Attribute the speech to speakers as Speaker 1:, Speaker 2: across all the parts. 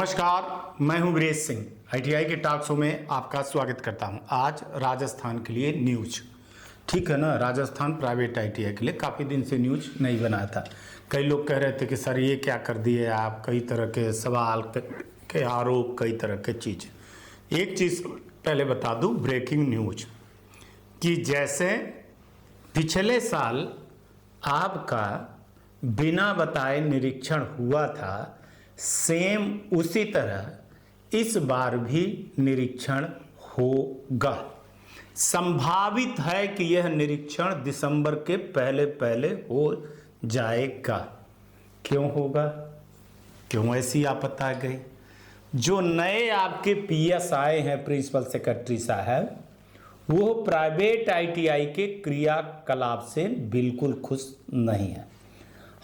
Speaker 1: नमस्कार, मैं हूं वीरेश सिंह। आईटीआई के टॉक शो में आपका स्वागत करता हूं। आज राजस्थान के लिए न्यूज, ठीक है ना। राजस्थान प्राइवेट आईटीआई के लिए काफ़ी दिन से न्यूज नहीं बनाया था। कई लोग कह रहे थे कि सर ये क्या कर दिए आप, कई तरह के सवाल के आरोप, कई तरह के चीज़। एक चीज़ पहले बता दूं, ब्रेकिंग न्यूज, कि जैसे पिछले साल आपका बिना बताए निरीक्षण हुआ था, सेम उसी तरह इस बार भी निरीक्षण होगा। संभावित है कि यह निरीक्षण दिसंबर के पहले पहले हो जाएगा। क्यों होगा, क्यों ऐसी आपत्ति आ गई? जो नए आपके पीएस आए हैं, प्रिंसिपल सेक्रेटरी साहब, वो प्राइवेट आईटीआई के क्रियाकलाप से बिल्कुल खुश नहीं है।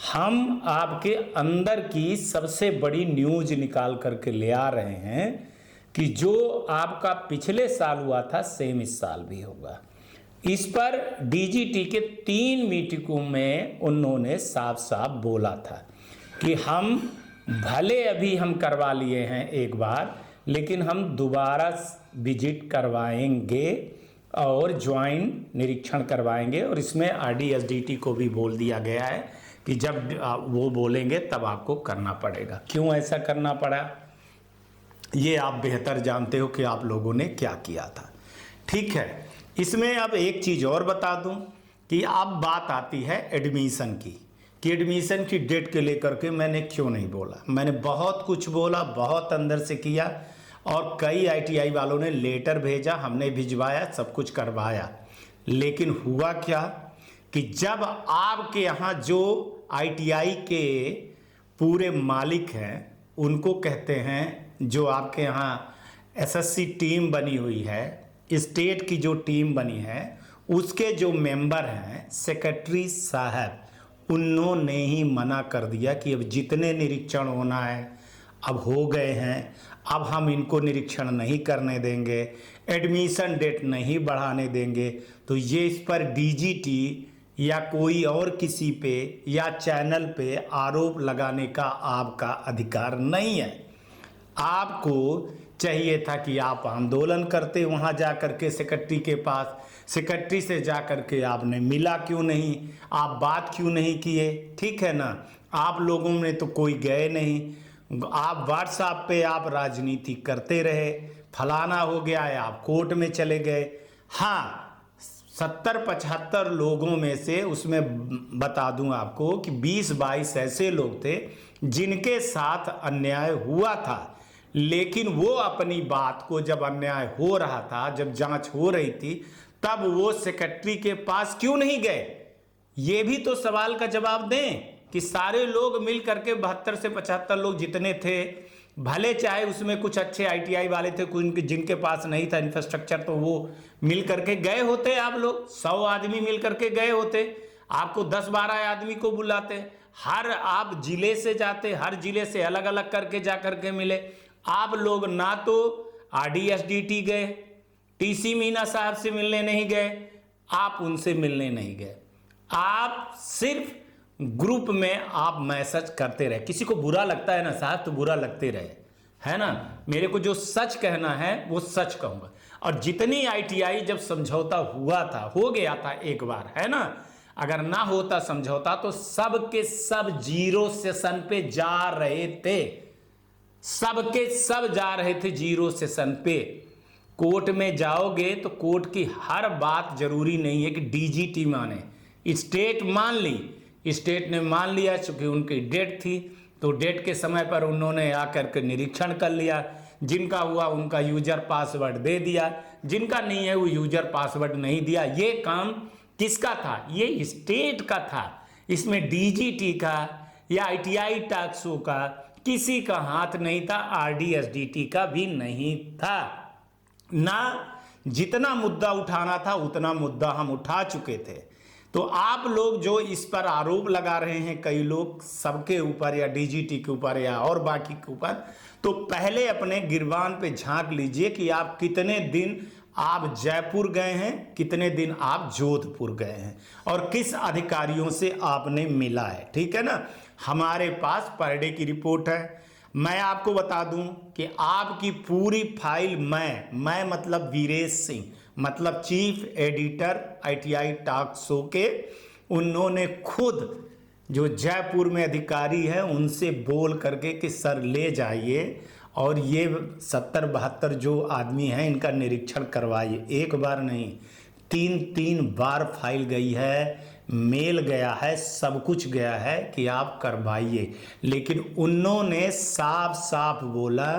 Speaker 1: हम आपके अंदर की सबसे बड़ी न्यूज निकाल करके ले आ रहे हैं कि जो आपका पिछले साल हुआ था, सेम इस साल भी होगा। इस पर डीजीटी के 3 मीटिंगों में उन्होंने साफ साफ बोला था कि हम भले अभी हम करवा लिए हैं एक बार, लेकिन हम दोबारा विजिट करवाएंगे और ज्वाइंट निरीक्षण करवाएंगे। और इसमें आरडीएसडीटी को भी बोल दिया गया है कि जब वो बोलेंगे तब आपको करना पड़ेगा। क्यों ऐसा करना पड़ा, ये आप बेहतर जानते हो कि आप लोगों ने क्या किया था, ठीक है। इसमें अब एक चीज़ और बता दूं कि अब बात आती है एडमिशन की, कि एडमिशन की डेट के लेकर के मैंने क्यों नहीं बोला। मैंने बहुत कुछ बोला, बहुत अंदर से किया, और कई आईटीआई वालों ने लेटर भेजा, हमने भिजवाया, सब कुछ करवाया। लेकिन हुआ क्या कि जब आपके यहाँ जो आईटीआई के पूरे मालिक हैं, उनको कहते हैं, जो आपके यहाँ एसएससी टीम बनी हुई है, स्टेट की जो टीम बनी है, उसके जो मेंबर हैं सेक्रेटरी साहब, उन्होंने ही मना कर दिया कि अब जितने निरीक्षण होना है अब हो गए हैं, अब हम इनको निरीक्षण नहीं करने देंगे, एडमिशन डेट नहीं बढ़ाने देंगे। तो ये इस पर डीजीटी या कोई और किसी पे या चैनल पे आरोप लगाने का आपका अधिकार नहीं है। आपको चाहिए था कि आप आंदोलन करते, वहाँ जा कर के सेक्रेटरी के पास, सेक्रेटरी से जा कर के आपने मिला क्यों नहीं, आप बात क्यों नहीं किए, ठीक है ना। आप लोगों में तो कोई गए नहीं, आप व्हाट्सएप पे आप राजनीति करते रहे, फलाना हो गया है, आप कोर्ट में चले गए। हाँ, 70-75 लोगों में से, उसमें बता दूं आपको कि 20-22 ऐसे लोग थे जिनके साथ अन्याय हुआ था, लेकिन वो अपनी बात को, जब अन्याय हो रहा था, जब जांच हो रही थी, तब वो सेक्रेटरी के पास क्यों नहीं गए। ये भी तो सवाल का जवाब दें कि सारे लोग मिल करके 72 से 75 लोग जितने थे, भले चाहे उसमें कुछ अच्छे आईटीआई वाले थे, कुछ जिनके पास नहीं था इंफ्रास्ट्रक्चर, तो वो मिल करके गए होते। आप लोग 100 आदमी मिल करके गए होते, आपको 10-12 आदमी को बुलाते, हर आप जिले से जाते, हर जिले से अलग अलग करके जा करके मिले। आप लोग ना तो आरडीएसडीटी गए, टीसी मीना साहब से मिलने नहीं गए, आप उनसे मिलने नहीं गए, आप सिर्फ ग्रुप में आप मैसेज करते रहे। किसी को बुरा लगता है ना साहब, तो बुरा लगते रहे, है ना। मेरे को जो सच कहना है वो सच कहूंगा। और जितनी आईटीआई जब समझौता हुआ था, हो गया था एक बार, है ना, अगर ना होता समझौता तो सब के सब जीरो सेशन पे जा रहे थे, सब के सब जा रहे थे जीरो सेशन पे। कोर्ट में जाओगे तो कोर्ट की हर बात जरूरी नहीं है कि डीजीटी माने, स्टेट मान ली, स्टेट ने मान लिया, चूंकि उनकी डेट थी, तो डेट के समय पर उन्होंने आकर के निरीक्षण कर लिया। जिनका हुआ उनका यूजर पासवर्ड दे दिया, जिनका नहीं है वो यूजर पासवर्ड नहीं दिया। ये काम किसका था, ये स्टेट का था। इसमें डीजीटी का या आईटीआई टॉक शो का किसी का हाथ नहीं था, आरडीएसडीटी का भी नहीं था ना। जितना मुद्दा उठाना था उतना मुद्दा हम उठा चुके थे। तो आप लोग जो इस पर आरोप लगा रहे हैं, कई लोग सबके ऊपर या डीजीटी के ऊपर या और बाकी के ऊपर, तो पहले अपने गिरबान पे झांक लीजिए कि आप कितने दिन आप जयपुर गए हैं, कितने दिन आप जोधपुर गए हैं, और किस अधिकारियों से आपने मिला है, ठीक है ना। हमारे पास पर डे की रिपोर्ट है, मैं आपको बता दूं कि आपकी पूरी फाइल मैं मतलब वीरेश सिंह, मतलब chief editor ITI talk show के, उन्होंने खुद जो जयपुर में अधिकारी है उनसे बोल करके कि सर ले जाइए और ये 70-72 जो आदमी हैं इनका निरीक्षण करवाइए। एक बार नहीं, 3 बार फाइल गई है, मेल गया है, सब कुछ गया है कि आप करवाइए। लेकिन उन्होंने साफ साफ बोला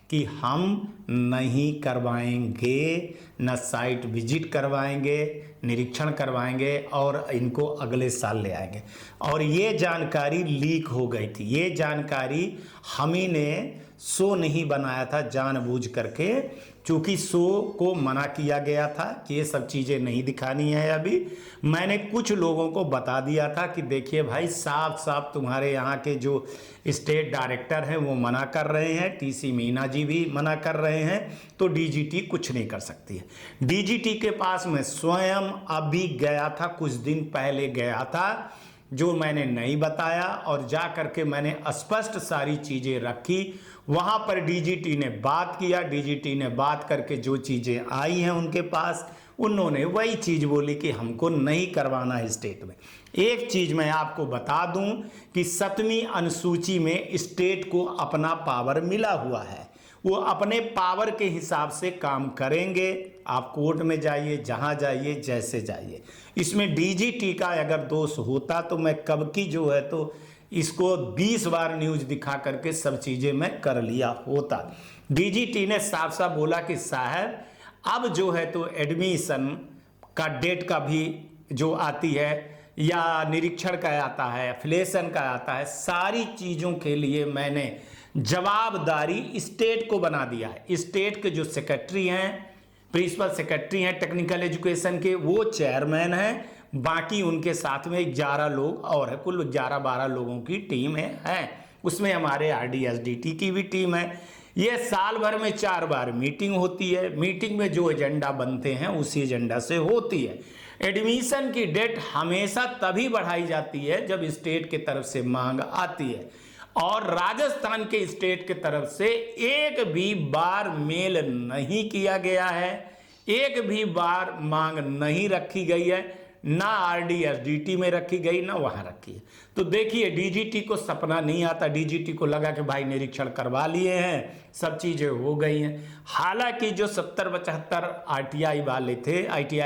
Speaker 1: कि हम नहीं करवाएंगे, न साइट विजिट करवाएंगे, निरीक्षण करवाएंगे और इनको अगले साल ले आएंगे। और ये जानकारी लीक हो गई थी। ये जानकारी हम ही ने शो नहीं बनाया था जानबूझ करके, क्योंकि शो को मना किया गया था कि ये सब चीज़ें नहीं दिखानी है। अभी मैंने कुछ लोगों को बता दिया था कि देखिए भाई, साफ साफ तुम्हारे यहाँ के जो स्टेट डायरेक्टर हैं वो मना कर रहे हैं, टीसी मीना जी भी मना कर रहे हैं, तो डीजीटी कुछ नहीं कर सकती है। डीजीटी के पास मैं स्वयं अभी गया था, कुछ दिन पहले गया था, जो मैंने नहीं बताया, और जा करके मैंने स्पष्ट सारी चीज़ें रखी। वहाँ पर डीजीटी ने बात किया, डीजीटी ने बात करके जो चीज़ें आई हैं उनके पास, उन्होंने वही चीज़ बोली कि हमको नहीं करवाना है स्टेट में। एक चीज़ मैं आपको बता दूं कि 7वीं अनुसूची में स्टेट को अपना पावर मिला हुआ है, वो अपने पावर के हिसाब से काम करेंगे। आप कोर्ट में जाइए, जहाँ जाइए, जैसे जाइए। इसमें डीजीटी का अगर दोष होता तो मैं कब की जो है तो इसको 20 बार न्यूज़ दिखा करके सब चीज़ें मैं कर लिया होता। डीजीटी ने साफ साफ बोला कि साहब अब जो है तो एडमिशन का डेट का भी जो आती है, या निरीक्षण का आता है, एफिलिएशन का आता है, सारी चीज़ों के लिए मैंने जवाबदारी स्टेट को बना दिया है। स्टेट के जो सेक्रेटरी हैं, प्रिंसिपल सेक्रेटरी हैं टेक्निकल एजुकेशन के, वो चेयरमैन हैं, बाकी उनके साथ में 11 लोग और है, कुल 11-12 लोगों की टीम है। उसमें हमारे आरडीएसडीटी की भी टीम है। ये साल भर में 4 बार मीटिंग होती है। मीटिंग में जो एजेंडा बनते हैं उसी एजेंडा से होती है। एडमिशन की डेट हमेशा तभी बढ़ाई जाती है जब स्टेट के तरफ से मांग आती है, और राजस्थान के स्टेट के तरफ से एक भी बार मेल नहीं किया गया है, एक भी बार मांग नहीं रखी गई है, ना आरडीएसडीटी में रखी गई, ना वहां रखी है। तो देखिए, डीजीटी को सपना नहीं आता। डीजीटी को लगा कि भाई निरीक्षण करवा लिए हैं, सब चीजें हो गई हैं। हालांकि जो 70-75 आईटीआई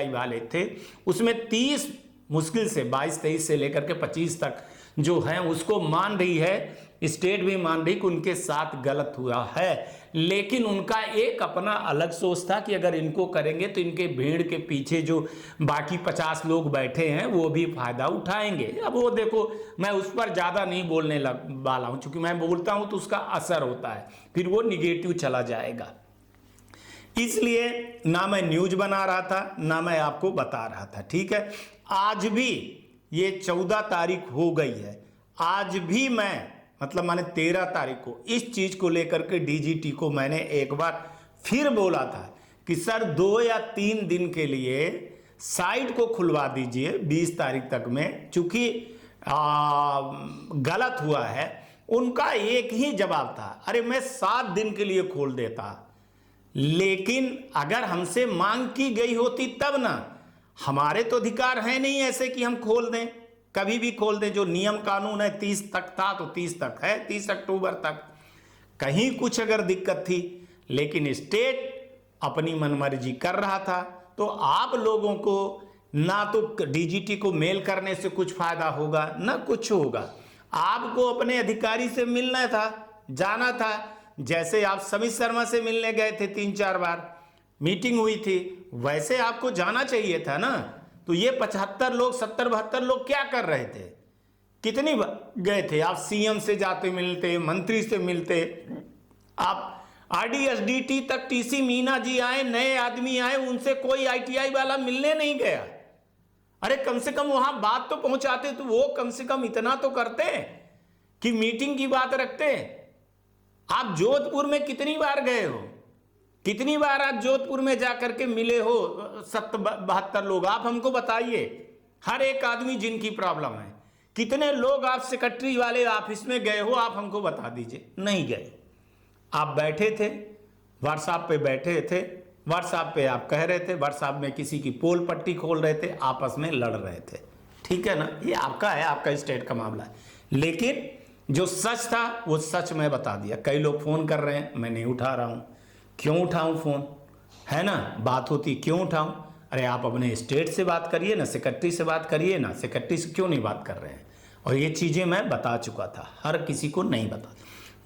Speaker 1: वाले थे, उसमें 30 मुश्किल से 22-23 से लेकर के 25 तक जो है उसको मान रही है, स्टेट भी मान रही कि उनके साथ गलत हुआ है। लेकिन उनका एक अपना अलग सोच था कि अगर इनको करेंगे तो इनके भीड़ के पीछे जो बाकी 50 लोग बैठे हैं वो भी फायदा उठाएंगे। अब वो देखो, मैं उस पर ज़्यादा नहीं बोलने वाला हूँ, क्योंकि मैं बोलता हूँ तो उसका असर होता है, फिर वो निगेटिव चला जाएगा। इसलिए ना मैं न्यूज बना रहा था, ना मैं आपको बता रहा था। ठीक है, आज भी ये 14 तारीख हो गई है, आज भी मैं मतलब मैंने 13 तारीख को इस चीज को लेकर के डीजीटी को मैंने एक बार फिर बोला था कि सर 2 या 3 दिन के लिए साइट को खुलवा दीजिए 20 तारीख तक में, चूंकि गलत हुआ है। उनका एक ही जवाब था, अरे मैं 7 दिन के लिए खोल देता, लेकिन अगर हमसे मांग की गई होती तब ना। हमारे तो अधिकार है नहीं ऐसे कि हम खोल दें, कभी भी खोल दें। जो नियम कानून है 30 तक था तो 30 तक है, 30 अक्टूबर तक। कहीं कुछ अगर दिक्कत थी, लेकिन स्टेट अपनी मनमर्जी कर रहा था, तो आप लोगों को ना तो डीजीटी को मेल करने से कुछ फायदा होगा, ना कुछ होगा। आपको अपने अधिकारी से मिलना था, जाना था। जैसे आप समित शर्मा से मिलने गए थे, 3-4 बार मीटिंग हुई थी, वैसे आपको जाना चाहिए था ना। तो ये 75 लोग, 70-72 लोग क्या कर रहे थे? कितनी गए थे? आप सीएम से जाते मिलते, मंत्री से मिलते, आप आरडीएसडीटी तक टीसी मीना जी आए, नए आदमी आए, उनसे कोई आईटीआई वाला मिलने नहीं गया। अरे कम से कम वहां बात तो पहुंचाते, तो वो कम से कम इतना तो करते कि मीटिंग की बात रखते। आप जोधपुर में कितनी बार गए हो? कितनी बार आप जोधपुर में जाकर के मिले हो 70-72 लोग? आप हमको बताइए, हर एक आदमी जिनकी प्रॉब्लम है, कितने लोग आप सेक्रेटरी वाले ऑफिस में गए हो, आप हमको बता दीजिए। नहीं गए, आप बैठे थे व्हाट्सएप पे, बैठे थे व्हाट्सएप पे, आप कह रहे थे व्हाट्सएप में किसी की पोल पट्टी खोल रहे थे, आपस में लड़ रहे थे, ठीक है ना। ये आपका है, आपका स्टेट का मामला है, लेकिन जो सच था वो सच मैं बता दिया। कई लोग फ़ोन कर रहे हैं, मैं नहीं उठा रहा हूँ। क्यों उठाऊँ फ़ोन, है ना, बात होती क्यों उठाऊँ। अरे आप अपने स्टेट से बात करिए ना, सेक्रेटरी से बात करिए ना, सेक्रेटरी से क्यों नहीं बात कर रहे हैं। और ये चीज़ें मैं बता चुका था, हर किसी को नहीं बता।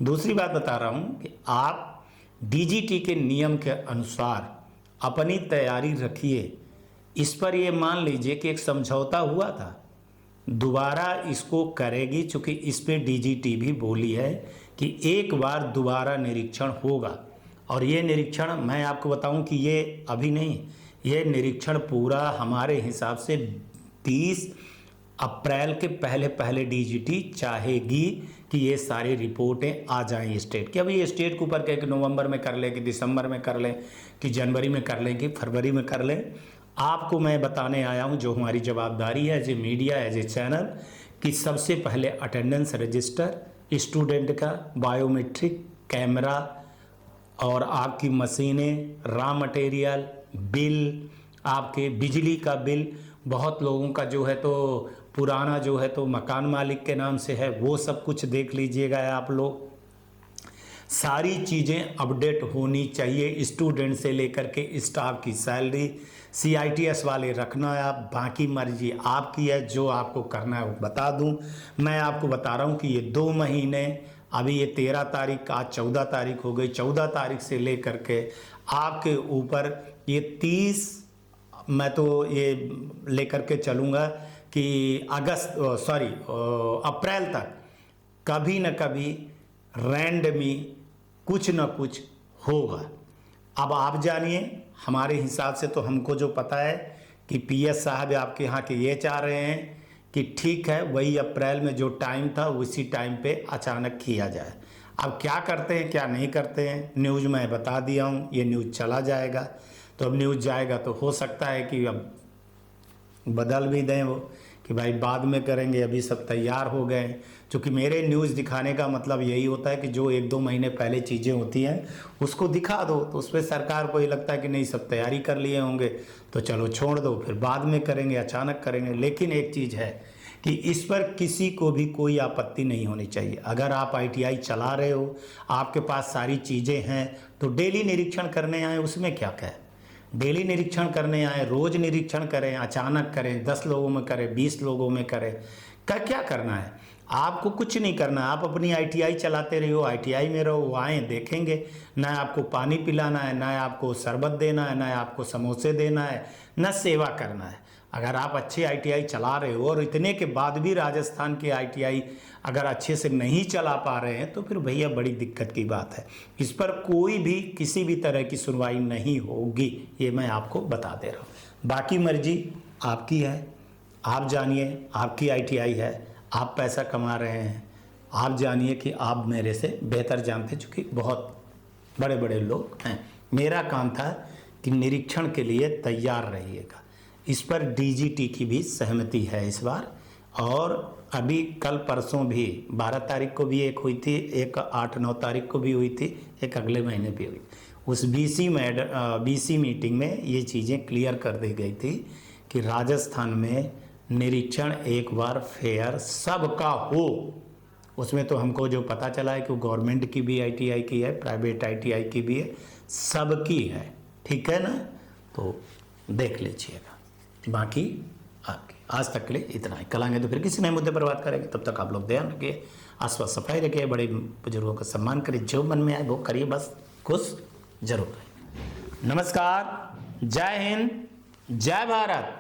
Speaker 1: दूसरी बात बता रहा हूँ कि आप डीजीटी के नियम के अनुसार अपनी तैयारी रखिए। इस पर ये मान लीजिए कि एक समझौता हुआ था, दोबारा इसको करेगी, चूँकि इस पे डीजीटी भी बोली है कि एक बार दोबारा निरीक्षण होगा। और ये निरीक्षण मैं आपको बताऊं कि ये अभी नहीं, ये निरीक्षण पूरा हमारे हिसाब से 30 अप्रैल के पहले डीजीटी चाहेगी कि ये सारी रिपोर्टें आ जाएं स्टेट की। अभी ये स्टेट के ऊपर कहे कि नवंबर में कर लें, कि दिसंबर में कर लें, कि जनवरी में कर लें, कि फरवरी में कर लें। आपको मैं बताने आया हूं जो हमारी जवाबदारी है as a media, as a channel, कि सबसे पहले अटेंडेंस रजिस्टर, स्टूडेंट का बायोमेट्रिक, कैमरा और आपकी मशीनें, रॉ मटेरियल, बिल, आपके बिजली का बिल। बहुत लोगों का जो है तो पुराना जो है तो मकान मालिक के नाम से है, वो सब कुछ देख लीजिएगा आप लोग। सारी चीज़ें अपडेट होनी चाहिए, स्टूडेंट से लेकर के स्टाफ की सैलरी। CITS वाले रखना है आप, बाकी मर्जी आपकी है, जो आपको करना है वो बता दूं। मैं आपको बता रहा हूं कि ये 2 महीने, अभी ये 13 तारीख, आज 14 तारीख हो गई, 14 तारीख से लेकर के आपके ऊपर ये 30, मैं तो ये लेकर के चलूँगा कि अप्रैल तक कभी न कभी रैंडमी कुछ न कुछ होगा। अब आप जानिए, हमारे हिसाब से तो हमको जो पता है कि PS साहब आपके यहाँ के ये चाह रहे हैं कि ठीक है, वही अप्रैल में जो टाइम था उसी टाइम पे अचानक किया जाए। अब क्या करते हैं क्या नहीं करते हैं, न्यूज़ मैं बता दिया हूँ, ये न्यूज़ चला जाएगा। तो अब न्यूज़ जाएगा तो हो सकता है कि अब बदल भी दें वो, कि भाई बाद में करेंगे, अभी सब तैयार हो गए हैं। क्योंकि मेरे न्यूज़ दिखाने का मतलब यही होता है कि जो 1-2 महीने पहले चीज़ें होती हैं उसको दिखा दो, तो उस पर सरकार को ये लगता है कि नहीं सब तैयारी कर लिए होंगे तो चलो छोड़ दो, फिर बाद में करेंगे, अचानक करेंगे। लेकिन एक चीज़ है कि इस पर किसी को भी कोई आपत्ति नहीं होनी चाहिए। अगर आप ITI चला रहे हो, आपके पास सारी चीज़ें हैं, तो डेली निरीक्षण करने आए, उसमें क्या है। डेली निरीक्षण करने आए, रोज़ निरीक्षण करें, अचानक करें, 10 लोगों में करें, 20 लोगों में करें, क्या करना है। आपको कुछ नहीं करना, आप अपनी ITI चलाते रहो, ITI में रहो, वो आएँ देखेंगे। ना आपको पानी पिलाना है, ना आपको शरबत देना है, ना आपको समोसे देना है, ना सेवा करना है। अगर आप अच्छे ITI चला रहे हो और इतने के बाद भी राजस्थान के ITI अगर अच्छे से नहीं चला पा रहे हैं, तो फिर भैया बड़ी दिक्कत की बात है। इस पर कोई भी किसी भी तरह की सुनवाई नहीं होगी, ये मैं आपको बता दे रहा हूँ। बाकी मर्जी आपकी है, आप जानिए, आपकी ITI है, आप पैसा कमा रहे हैं, आप जानिए कि आप मेरे से बेहतर जानते, चूँकि बहुत बड़े बड़े लोग हैं। मेरा काम था कि निरीक्षण के लिए तैयार रहिएगा। इस पर DGT की भी सहमति है इस बार, और अभी कल परसों भी 12 तारीख को भी एक हुई थी, एक 8-9 तारीख को भी हुई थी, एक अगले महीने भी हुई। उस BC मीटिंग में ये चीज़ें क्लियर कर दी गई थी कि राजस्थान में निरीक्षण एक बार फेयर सबका हो। उसमें तो हमको जो पता चला है कि गवर्नमेंट की भी ITI की है, प्राइवेट ITI की भी है, सबकी है, ठीक है ना। तो देख लीजिएगा। बाकी आपकी आज तक के लिए इतना ही। कल आएंगे तो फिर किसी नए मुद्दे पर बात करेंगे। तब तक आप लोग ध्यान रखिए, आसपास सफाई रखिए, बड़े बुजुर्गों का सम्मान करिए, जो मन में आए वो करिए, बस खुश जरूर रहिए। नमस्कार, जय हिंद, जय भारत।